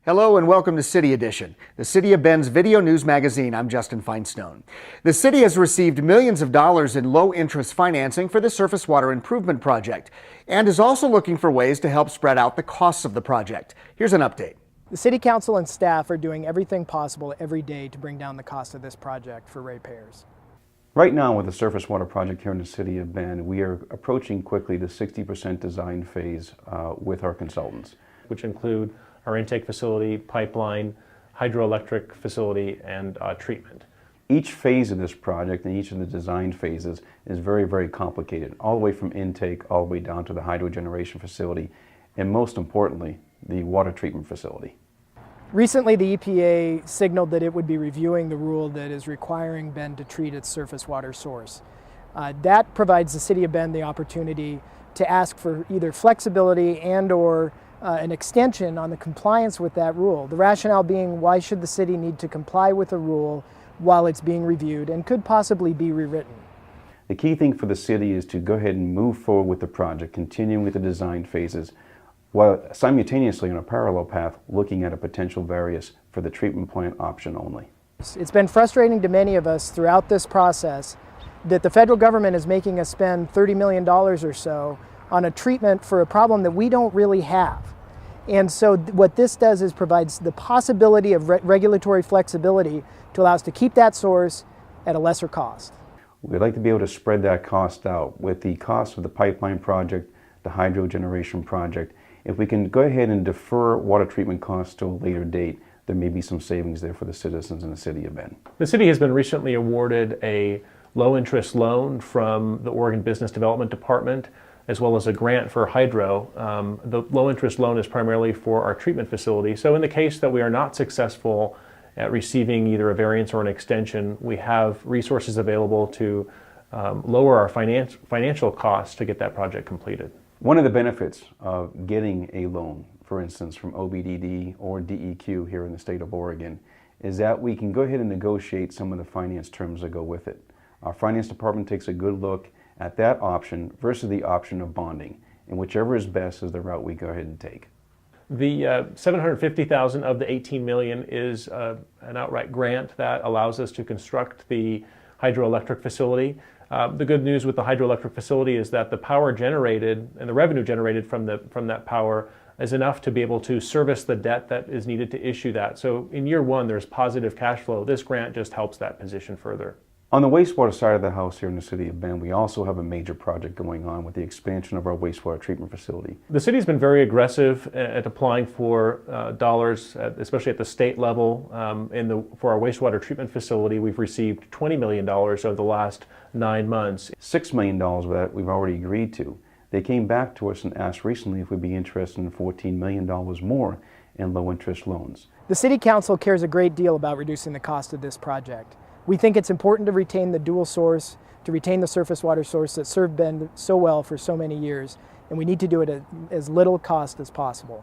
Hello and welcome to City Edition, the City of Bend's video news magazine. I'm Justin Feinstone. The city has received millions of dollars in low-interest financing for the surface water improvement project and is also looking for ways to help spread out the costs of the project. Here's an update. The City Council and staff are doing everything possible every day to bring down the cost of this project for ratepayers. Right now with the surface water project here in the City of Bend, we are approaching quickly the 60% design phase with our consultants, which include our intake facility, pipeline, hydroelectric facility, and treatment. Each phase of this project and each of the design phases is very, very complicated, all the way from intake, all the way down to the hydro generation facility, and most importantly, the water treatment facility. Recently, the EPA signaled that it would be reviewing the rule that is requiring Bend to treat its surface water source. That provides the City of Bend the opportunity to ask for either flexibility and/or an extension on the compliance with that rule. The rationale being, why should the city need to comply with a rule while it's being reviewed and could possibly be rewritten? The key thing for the city is to go ahead and move forward with the project, continuing with the design phases, while simultaneously on a parallel path looking at a potential variance for the treatment plant option only. It's been frustrating to many of us throughout this process that the federal government is making us spend $30 million or so on a treatment for a problem that we don't really have. And so what this does is provides the possibility of regulatory flexibility to allow us to keep that source at a lesser cost. We'd like to be able to spread that cost out with the cost of the pipeline project, the hydro generation project. If we can go ahead and defer water treatment costs to a later date, there may be some savings there for the citizens in the City of Bend. The city has been recently awarded a low-interest loan from the Oregon Business Development Department, as well as a grant for hydro. The low-interest loan is primarily for our treatment facility. So in the case that we are not successful at receiving either a variance or an extension, we have resources available to lower our financial costs to get that project completed. One of the benefits of getting a loan, for instance, from OBDD or DEQ here in the state of Oregon, is that we can go ahead and negotiate some of the finance terms that go with it. Our finance department takes a good look at that option versus the option of bonding, and whichever is best is the route we go ahead and take. The $750,000 of the $18 million is an outright grant that allows us to construct the hydroelectric facility. The good news with the hydroelectric facility is that the power generated and the revenue generated from that power is enough to be able to service the debt that is needed to issue that. So in year one, there's positive cash flow. This grant just helps that position further. On the wastewater side of the house here in the City of Bend, we also have a major project going on with the expansion of our wastewater treatment facility. The city's been very aggressive at applying for dollars, especially at the state level. For our wastewater treatment facility, we've received $20 million over the last 9 months. $6 million of that we've already agreed to. They came back to us and asked recently if we'd be interested in $14 million more in low-interest loans. The City Council cares a great deal about reducing the cost of this project. We think it's important to retain the dual source, to retain the surface water source that served Bend so well for so many years, and we need to do it at as little cost as possible.